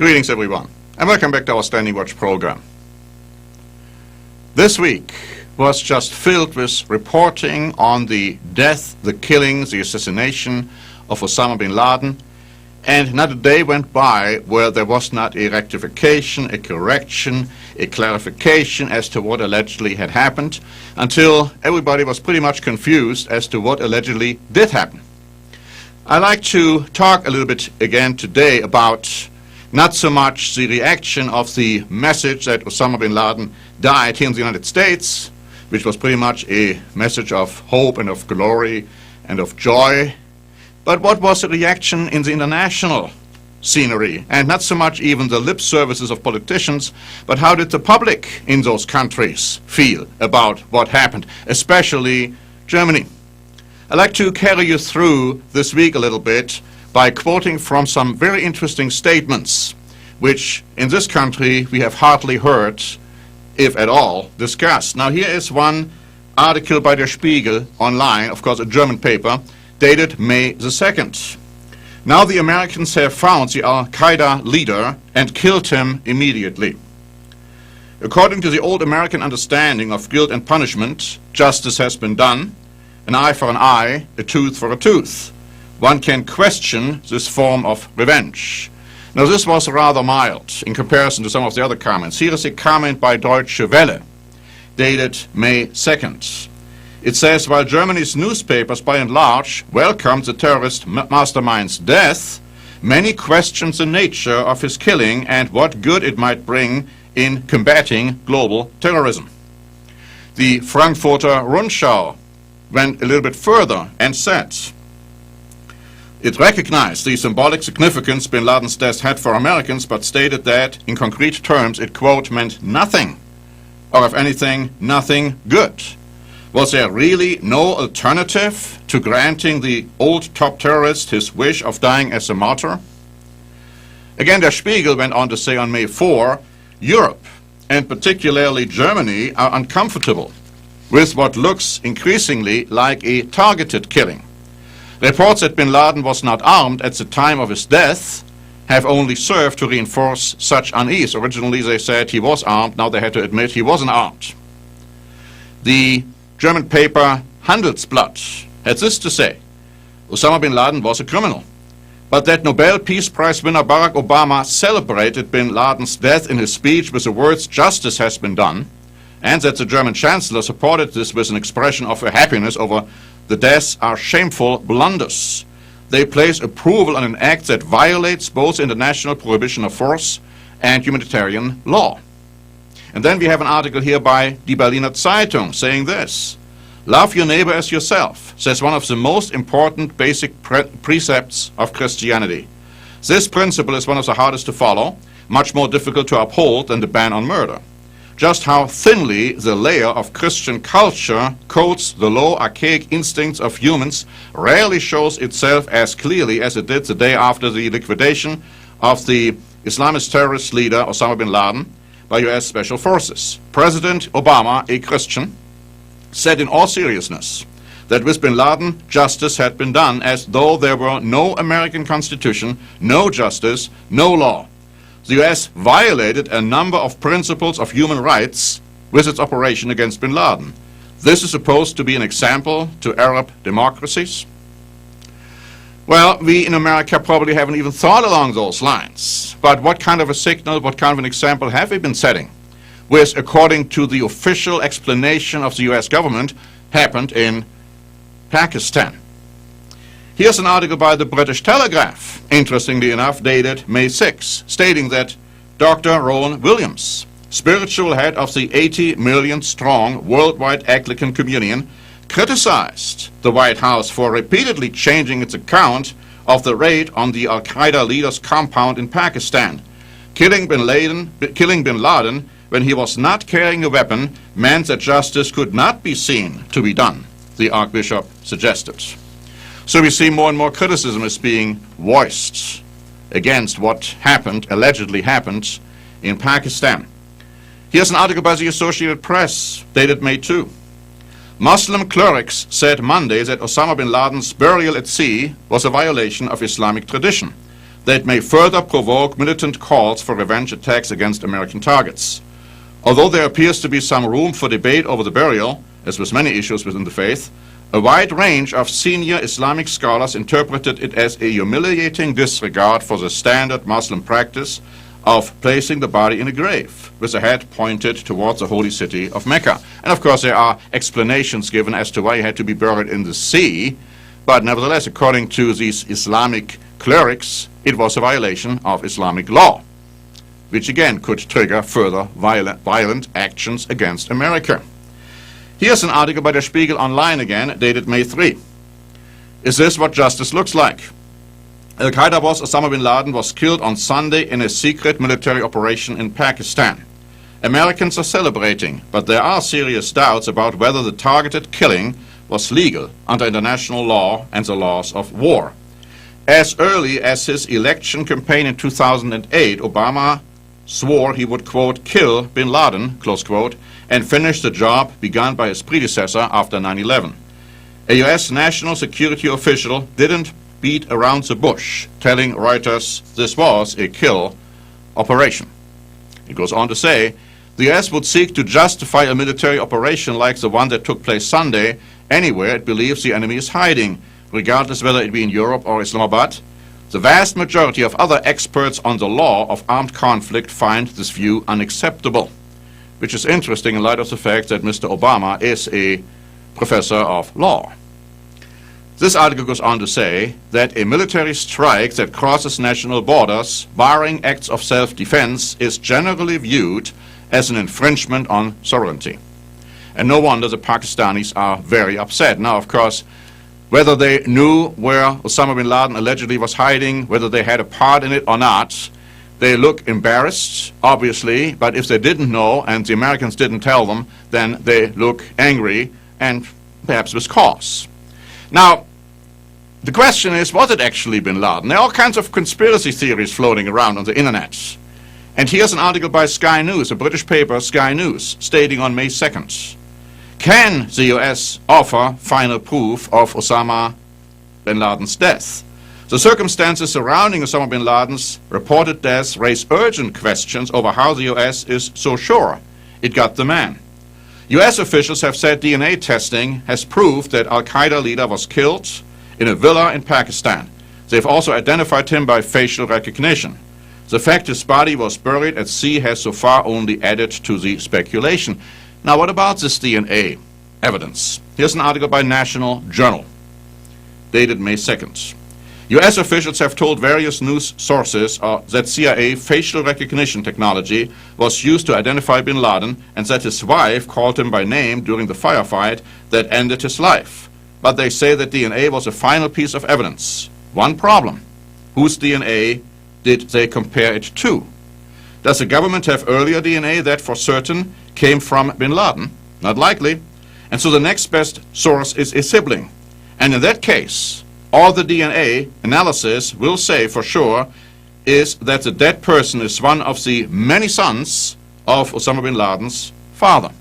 Greetings everyone, and welcome back to our Standing Watch program. This week was just filled with reporting on the death, the killings, the assassination of Osama bin Laden, and not a day went by where there was not a rectification, a correction, a clarification as to what allegedly had happened, until everybody was pretty much confused as to what allegedly did happen. I'd like to talk a little bit again today about not so much the reaction of the message that Osama bin Laden died here in the United States, which was pretty much a message of hope and of glory and of joy, but what was the reaction in the international scenery, and not so much even the lip services of politicians, but how did the public in those countries feel about what happened, especially Germany. I'd like to carry you through this week a little bit by quoting from some very interesting statements, which in this country we have hardly heard, if at all, discussed. Now here is one article by Der Spiegel online, of course a German paper, dated May the 2nd. Now the Americans have found the Al-Qaeda leader and killed him immediately. According to the old American understanding of guilt and punishment, justice has been done, an eye for an eye, a tooth for a tooth. One can question this form of revenge. Now this was rather mild in comparison to some of the other comments. Here is a comment by Deutsche Welle, dated May 2nd. It says, while Germany's newspapers by and large welcomed the terrorist mastermind's death, many questioned the nature of his killing and what good it might bring in combating global terrorism. The Frankfurter Rundschau went a little bit further and said, it recognized the symbolic significance bin Laden's death had for Americans, but stated that, in concrete terms, it, quote, meant nothing, or if anything, nothing good. Was there really no alternative to granting the old top terrorist his wish of dying as a martyr? Again, Der Spiegel went on to say on May 4, Europe, and particularly Germany, are uncomfortable with what looks increasingly like a targeted killing. Reports that bin Laden was not armed at the time of his death have only served to reinforce such unease. Originally they said he was armed, now they had to admit he wasn't armed. The German paper Handelsblatt had this to say, Osama bin Laden was a criminal, but that Nobel Peace Prize winner Barack Obama celebrated bin Laden's death in his speech with the words justice has been done, and that the German Chancellor supported this with an expression of happiness over the deaths are shameful blunders. They place approval on an act that violates both international prohibition of force and humanitarian law. And then we have an article here by Die Berliner Zeitung saying this, love your neighbor as yourself, says one of the most important basic precepts of Christianity. This principle is one of the hardest to follow, much more difficult to uphold than the ban on murder. Just how thinly the layer of Christian culture coats the low archaic instincts of humans rarely shows itself as clearly as it did the day after the liquidation of the Islamist terrorist leader Osama bin Laden by US Special Forces. President Obama, a Christian, said in all seriousness that with bin Laden justice had been done as though there were no American Constitution, no justice, no law. The US violated a number of principles of human rights with its operation against bin Laden. This is supposed to be an example to Arab democracies? Well, we in America probably haven't even thought along those lines. But what kind of a signal, what kind of an example have we been setting? Which, according to the official explanation of the US government, happened in Pakistan. Here's an article by the British Telegraph, interestingly enough, dated May 6, stating that Dr. Rowan Williams, spiritual head of the 80 million strong worldwide Anglican Communion, criticized the White House for repeatedly changing its account of the raid on the Al-Qaeda leader's compound in Pakistan. Killing bin Laden when he was not carrying a weapon meant that justice could not be seen to be done, the Archbishop suggested. So we see more and more criticism is being voiced against what happened, allegedly happened, in Pakistan. Here's an article by the Associated Press, dated May 2. Muslim clerics said Monday that Osama bin Laden's burial at sea was a violation of Islamic tradition. that may further provoke militant calls for revenge attacks against American targets. Although there appears to be some room for debate over the burial, as with many issues within the faith, a wide range of senior Islamic scholars interpreted it as a humiliating disregard for the standard Muslim practice of placing the body in a grave, with the head pointed towards the holy city of Mecca. And of course there are explanations given as to why he had to be buried in the sea, but nevertheless, according to these Islamic clerics, it was a violation of Islamic law, which again could trigger further violent actions against America. Here's an article by Der Spiegel Online again, dated May 3. Is this what justice looks like? Al-Qaeda boss Osama bin Laden was killed on Sunday in a secret military operation in Pakistan. Americans are celebrating, but there are serious doubts about whether the targeted killing was legal under international law and the laws of war. As early as his election campaign in 2008, Obama swore he would, quote, kill bin Laden, close quote, and finish the job begun by his predecessor after 9/11. A U.S. national security official didn't beat around the bush, telling Reuters this was a kill operation. It goes on to say, the U.S. would seek to justify a military operation like the one that took place Sunday anywhere it believes the enemy is hiding, regardless whether it be in Europe or Islamabad. The vast majority of other experts on the law of armed conflict find this view unacceptable, which is interesting in light of the fact that Mr. Obama is a professor of law. This article goes on to say that a military strike that crosses national borders, barring acts of self-defense, is generally viewed as an infringement on sovereignty. And no wonder the Pakistanis are very upset. Now, of course, whether they knew where Osama bin Laden allegedly was hiding, whether they had a part in it or not, they look embarrassed, obviously, but if they didn't know and the Americans didn't tell them, then they look angry and perhaps with cause. Now, the question is, was it actually bin Laden? There are all kinds of conspiracy theories floating around on the internet. And here's an article by Sky News, a British paper, Sky News, stating on May 2nd, can the U.S. offer final proof of Osama bin Laden's death? The circumstances surrounding Osama bin Laden's reported death raise urgent questions over how the U.S. is so sure it got the man. U.S. officials have said DNA testing has proved that al-Qaeda leader was killed in a villa in Pakistan. They've also identified him by facial recognition. The fact his body was buried at sea has so far only added to the speculation. Now, what about this DNA evidence? Here's an article by National Journal, dated May 2nd. U.S. officials have told various news sources that CIA facial recognition technology was used to identify bin Laden and that his wife called him by name during the firefight that ended his life. But they say that DNA was a final piece of evidence. One problem: whose DNA did they compare it to? Does the government have earlier DNA that for certain came from bin Laden? Not likely. And so the next best source is a sibling. And in that case, all the DNA analysis will say for sure is that the dead person is one of the many sons of Osama bin Laden's father.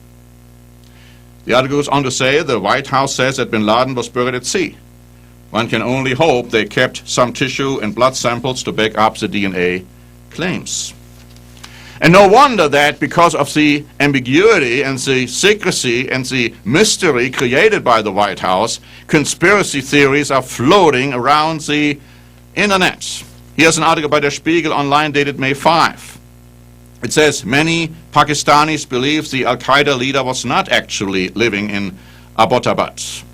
The article goes on to say the White House says that bin Laden was buried at sea. One can only hope they kept some tissue and blood samples to back up the DNA claims. And no wonder that because of the ambiguity and the secrecy and the mystery created by the White House, conspiracy theories are floating around the internet. Here's an article by Der Spiegel Online dated May 5. It says many Pakistanis believe the al-Qaeda leader was not actually living in Abbottabad.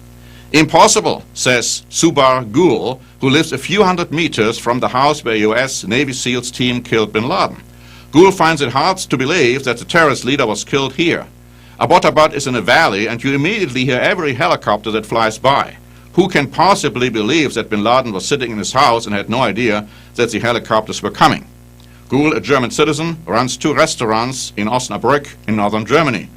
Impossible, says Subar Gul, who lives a few hundred meters from the house where a U.S. Navy SEALs team killed bin Laden. Gul finds it hard to believe that the terrorist leader was killed here. Abbottabad is in a valley and you immediately hear every helicopter that flies by. Who can possibly believe that bin Laden was sitting in his house and had no idea that the helicopters were coming? Gul, a German citizen, runs 2 restaurants in Osnabrück in northern Germany.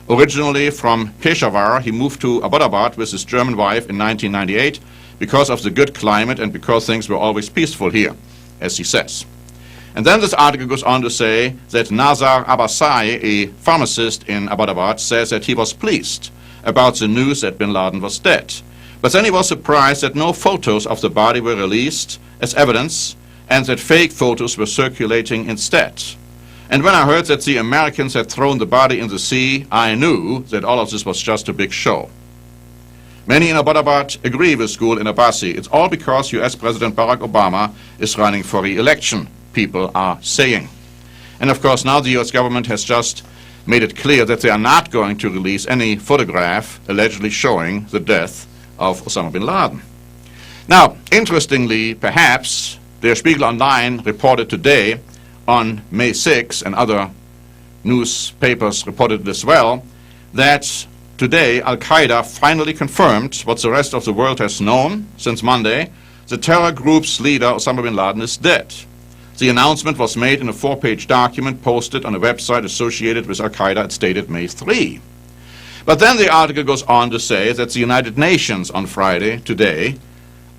Originally from Peshawar, he moved to Abbottabad with his German wife in 1998 because of the good climate and because things were always peaceful here, as he says. And then this article goes on to say that Nazar Abbasai, a pharmacist in Abbottabad, says that he was pleased about the news that bin Laden was dead. But then he was surprised that no photos of the body were released as evidence, and that fake photos were circulating instead. And when I heard that the Americans had thrown the body in the sea, I knew that all of this was just a big show. Many in Abbottabad agree with Gul and Abbasi. It's all because US President Barack Obama is running for re-election, people are saying. And of course now the US government has just made it clear that they are not going to release any photograph allegedly showing the death of Osama bin Laden. Now, interestingly, perhaps, Der Spiegel Online reported today on May 6, and other newspapers reported it as well, that today Al-Qaeda finally confirmed what the rest of the world has known since Monday: the terror group's leader, Osama bin Laden, is dead. The announcement was made in a 4-page document posted on a website associated with Al-Qaeda. It stated May 3. But then the article goes on to say that the United Nations on Friday, today,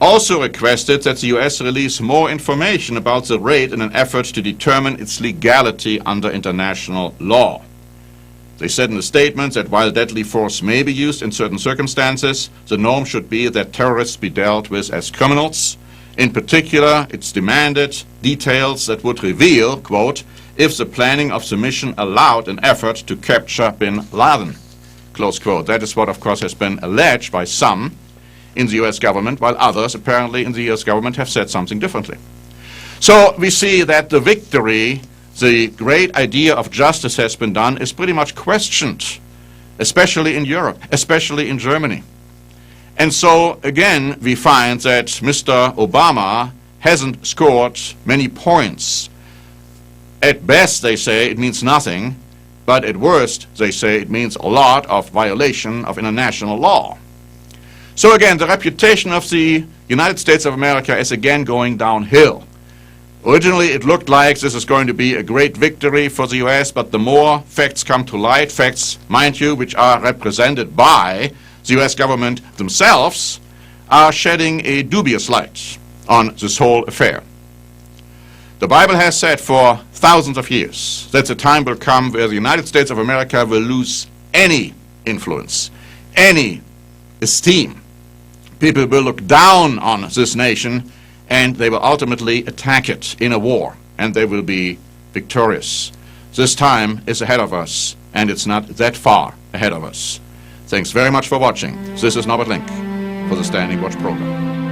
also requested that the US release more information about the raid in an effort to determine its legality under international law. They said in the statement that while deadly force may be used in certain circumstances, the norm should be that terrorists be dealt with as criminals. In particular, it's demanded details that would reveal, quote, if the planning of the mission allowed an effort to capture bin Laden, close quote. That is what, of course, has been alleged by some in the US government, while others apparently in the US government have said something differently. So we see that the victory, the great idea of justice has been done, is pretty much questioned, especially in Europe, especially in Germany. And so, again, we find that Mr. Obama hasn't scored many points. At best, they say, it means nothing, but at worst, they say, it means a lot of violation of international law. So again, the reputation of the United States of America is again going downhill. Originally, it looked like this is going to be a great victory for the US, but the more facts come to light, facts, mind you, which are represented by the US government themselves, are shedding a dubious light on this whole affair. The Bible has said for thousands of years that the time will come where the United States of America will lose any influence, any esteem. People will look down on this nation, and they will ultimately attack it in a war, and they will be victorious. This time is ahead of us, and it's not that far ahead of us. Thanks very much for watching. This is Norbert Link for the Standing Watch program.